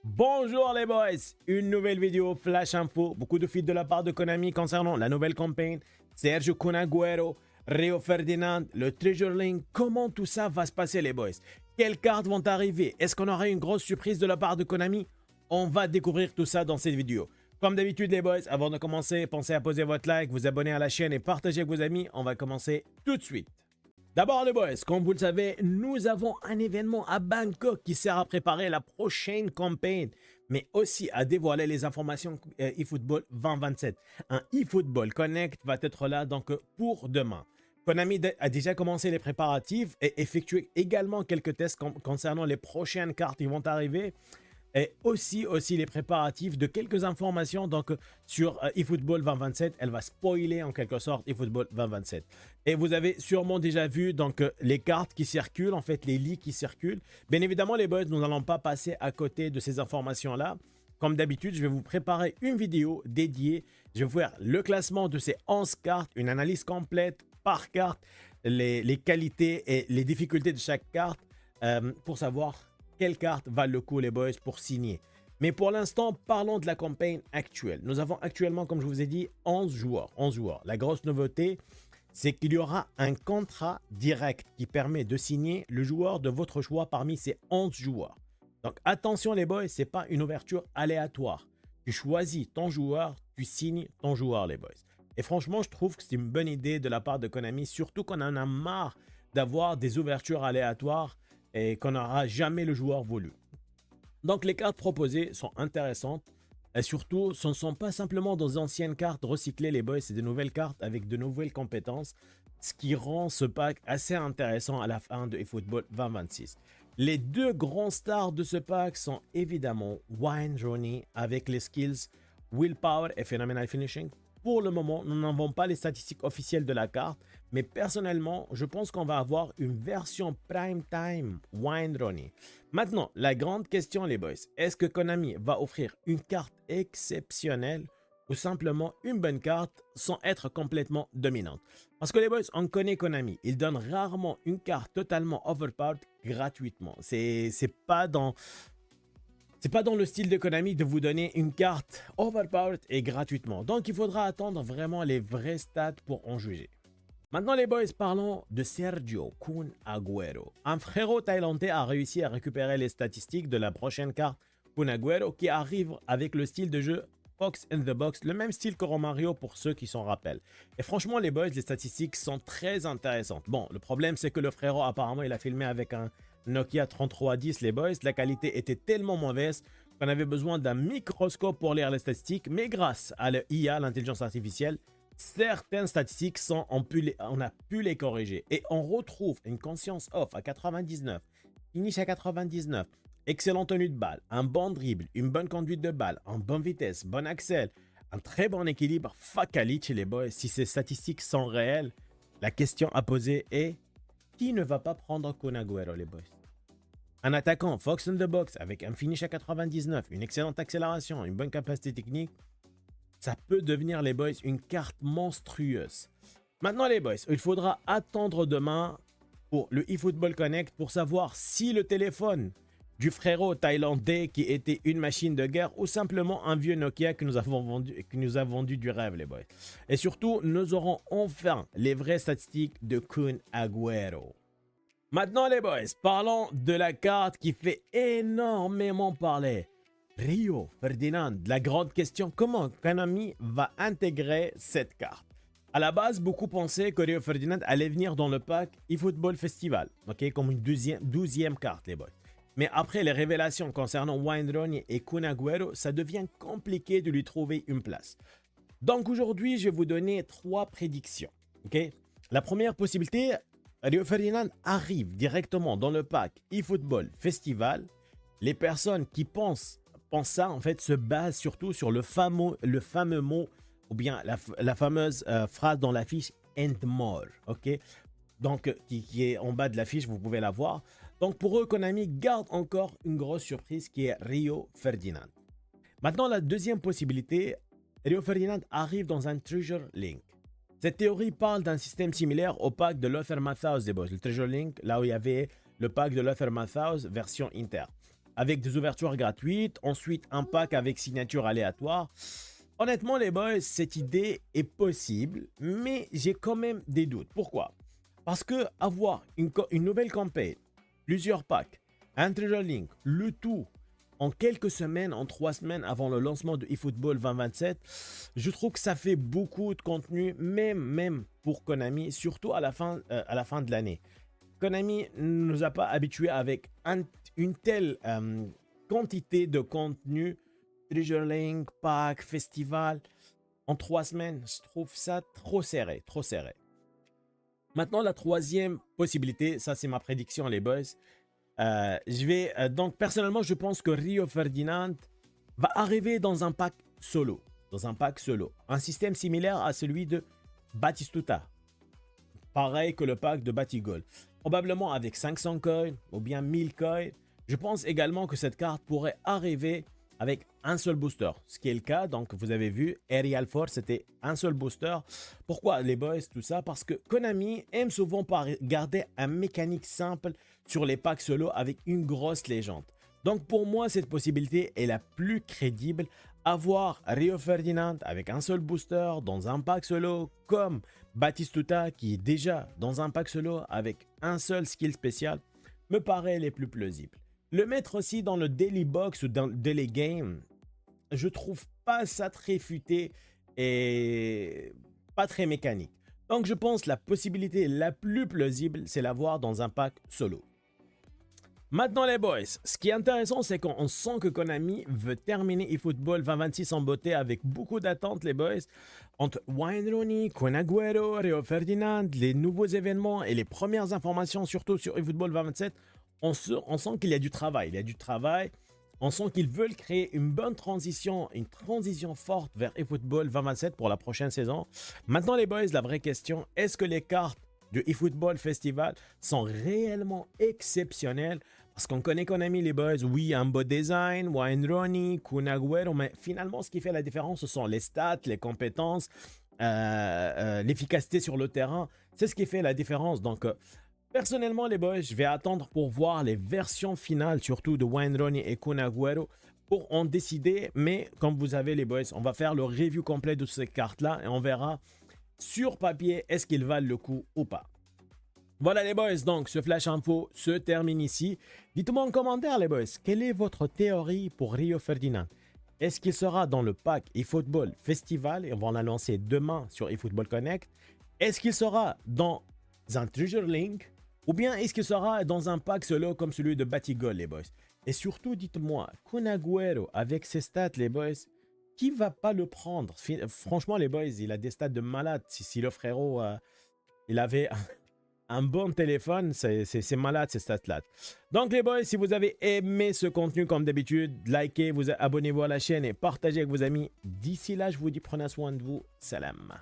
Bonjour les boys, une nouvelle vidéo Flash Info, beaucoup de feeds de la part de Konami concernant la nouvelle campagne, Sergio Kun Agüero, Rio Ferdinand, le Treasure Link, comment tout ça va se passer les boys? Quelles cartes vont arriver? Est-ce qu'on aura une grosse surprise de la part de Konami? On va découvrir tout ça dans cette vidéo. Comme d'habitude les boys, avant de commencer, pensez à poser votre like, vous abonner à la chaîne et partager avec vos amis, on va commencer tout de suite. D'abord les boys, comme vous le savez, nous avons un événement à Bangkok qui sert à préparer la prochaine campagne, mais aussi à dévoiler les informations eFootball 2027. Un eFootball Connect va être là donc pour demain. Konami a déjà commencé les préparatifs et effectué également quelques tests concernant les prochaines cartes qui vont arriver. Et aussi les préparatifs de quelques informations donc sur eFootball 2027. Elle va spoiler en quelque sorte eFootball 2027. Et vous avez sûrement déjà vu donc les cartes qui circulent, en fait les leaks qui circulent. Bien évidemment les boys, nous n'allons pas passer à côté de ces informations-là. Comme d'habitude, je vais vous préparer une vidéo dédiée. Je vais vous faire le classement de ces 11 cartes, une analyse complète par carte, les qualités et les difficultés de chaque carte pour savoir quelle carte valent le coup les boys pour signer. Mais pour l'instant, parlons de la campagne actuelle. Nous avons actuellement, comme je vous ai dit, 11 joueurs. 11 joueurs. La grosse nouveauté, c'est qu'il y aura un contrat direct qui permet de signer le joueur de votre choix parmi ces 11 joueurs. Donc attention les boys, ce n'est pas une ouverture aléatoire. Tu choisis ton joueur, tu signes ton joueur les boys. Et franchement, je trouve que c'est une bonne idée de la part de Konami, surtout qu'on en a marre d'avoir des ouvertures aléatoires et qu'on n'aura jamais le joueur voulu. Donc les cartes proposées sont intéressantes et surtout ce ne sont pas simplement des anciennes cartes recyclées les boys, c'est des nouvelles cartes avec de nouvelles compétences, ce qui rend ce pack assez intéressant à la fin de eFootball 2026. Les deux grands stars de ce pack sont évidemment Wayne Rooney avec les skills Willpower et Phenomenal Finishing. Pour le moment, nous n'avons pas les statistiques officielles de la carte, mais personnellement, je pense qu'on va avoir une version Prime Time Wayne Rooney. Maintenant, la grande question les boys, est-ce que Konami va offrir une carte exceptionnelle ou simplement une bonne carte sans être complètement dominante? Parce que les boys, on connaît Konami, ils donnent rarement une carte totalement overpowered gratuitement. C'est pas dans le style de Konami de vous donner une carte overpowered et gratuitement. Donc il faudra attendre vraiment les vrais stats pour en juger. Maintenant les boys, parlons de Sergio Kun Agüero. Un frérot thaïlandais a réussi à récupérer les statistiques de la prochaine carte Kun Agüero qui arrive avec le style de jeu Fox in the Box, le même style que Romario pour ceux qui s'en rappellent. Et franchement les boys, les statistiques sont très intéressantes. Bon, le problème c'est que le frérot apparemment il a filmé avec un Nokia 3310 les boys, la qualité était tellement mauvaise qu'on avait besoin d'un microscope pour lire les statistiques, mais grâce à l'IA, l'intelligence artificielle, certaines statistiques on a pu les corriger et on retrouve une conscience off à 99, finish à 99, excellente tenue de balle, un bon dribble, une bonne conduite de balle, une bonne vitesse, bon accel, un très bon équilibre, facalité les boys. Si ces statistiques sont réelles, la question à poser est: qui ne va pas prendre Kun Agüero les boys? Un attaquant Fox in the Box avec un finish à 99, une excellente accélération, une bonne capacité technique, ça peut devenir les boys une carte monstrueuse. Maintenant les boys, il faudra attendre demain pour le eFootball Connect pour savoir si le téléphone du frérot thaïlandais qui était une machine de guerre ou simplement un vieux Nokia que nous a vendu du rêve les boys. Et surtout, nous aurons enfin les vraies statistiques de Kun Agüero. Maintenant les boys, parlons de la carte qui fait énormément parler. Rio Ferdinand, la grande question, comment Konami va intégrer cette carte? À la base, beaucoup pensaient que Rio Ferdinand allait venir dans le pack eFootball Festival, comme une 12e carte les boys. Mais après les révélations concernant Wayne Rooney et Kun Agüero, ça devient compliqué de lui trouver une place. Donc aujourd'hui, je vais vous donner 3 prédictions. La première possibilité, Rio Ferdinand arrive directement dans le pack eFootball Festival. Les personnes qui pensent ça, en fait, se basent surtout sur le fameux mot ou bien la fameuse phrase dans la fiche and more. Donc, qui est en bas de la fiche, vous pouvez la voir. Donc, pour eux, Konami garde encore une grosse surprise qui est Rio Ferdinand. Maintenant, la deuxième possibilité, Rio Ferdinand arrive dans un Treasure Link. Cette théorie parle d'un système similaire au pack de Lothar Matthaus des boss, le Treasure Link, là où il y avait le pack de Lothar Matthaus version Inter. avec des ouvertures gratuites, ensuite un pack avec signature aléatoire. Honnêtement, les boys, cette idée est possible, mais j'ai quand même des doutes. Pourquoi? Parce que avoir une nouvelle campagne, plusieurs packs, un Treasure Link, le tout en quelques semaines, en 3 semaines avant le lancement de eFootball 2027, je trouve que ça fait beaucoup de contenu, même pour Konami, surtout à la fin de l'année. Konami ne nous a pas habitués avec une telle quantité de contenu, Treasure Link, pack, festival, en 3 semaines. Je trouve ça trop serré, trop serré. Maintenant, la troisième possibilité, ça c'est ma prédiction les boys. Donc personnellement, je pense que Rio Ferdinand va arriver dans un pack solo. Un système similaire à celui de Batistuta. Pareil que le pack de Batigol. Probablement avec 500 coins ou bien 1000 coins. Je pense également que cette carte pourrait arriver avec un seul booster. Ce qui est le cas, donc vous avez vu, Aerial Force, c'était un seul booster. Pourquoi les boys, tout ça? Parce que Konami aime souvent garder un mécanique simple sur les packs solo avec une grosse légende. Donc pour moi, cette possibilité est la plus crédible. Avoir Rio Ferdinand avec un seul booster dans un pack solo comme Batistuta qui est déjà dans un pack solo avec un seul skill spécial me paraît les plus plausibles. Le mettre aussi dans le Daily Box ou dans le Daily Game, je trouve pas ça très futé et pas très mécanique. Donc je pense la possibilité la plus plausible, c'est l'avoir dans un pack solo. Maintenant les boys, ce qui est intéressant, c'est qu'on sent que Konami veut terminer eFootball 2026 en beauté avec beaucoup d'attentes les boys. Entre Wayne Rooney, Kun Aguero, Rio Ferdinand, les nouveaux événements et les premières informations surtout sur eFootball 2027, on sent qu'il y a du travail. On sent qu'ils veulent créer une bonne transition, une transition forte vers eFootball 2027 pour la prochaine saison. Maintenant les boys, la vraie question, est-ce que les cartes de eFootball Festival sont réellement exceptionnelles? Parce qu'on connaît Konami les boys, oui, un beau design, Wayne Rooney, Kun Aguero, mais finalement ce qui fait la différence, ce sont les stats, les compétences, l'efficacité sur le terrain. C'est ce qui fait la différence. Donc, personnellement les boys, je vais attendre pour voir les versions finales, surtout de Wayne Rooney et Kun Aguero, pour en décider. Mais comme vous savez les boys, on va faire le review complet de ces cartes-là et on verra sur papier est-ce qu'ils valent le coup ou pas. Voilà les boys, donc ce flash info se termine ici. Dites-moi en commentaire les boys, quelle est votre théorie pour Rio Ferdinand? Est-ce qu'il sera dans le pack eFootball Festival et on va l'annoncer demain sur eFootball Connect? Est-ce qu'il sera dans un Treasure Link? Ou bien est-ce qu'il sera dans un pack solo comme celui de Batigol les boys? Et surtout dites-moi, Kun Aguero avec ses stats les boys, qui va pas le prendre? Franchement les boys, il a des stats de malade. Si le frérot, il avait un bon téléphone, c'est malade ces stats-là. Donc les boys, si vous avez aimé ce contenu comme d'habitude, likez, abonnez-vous à la chaîne et partagez avec vos amis. D'ici là, je vous dis prenez soin de vous. Salam.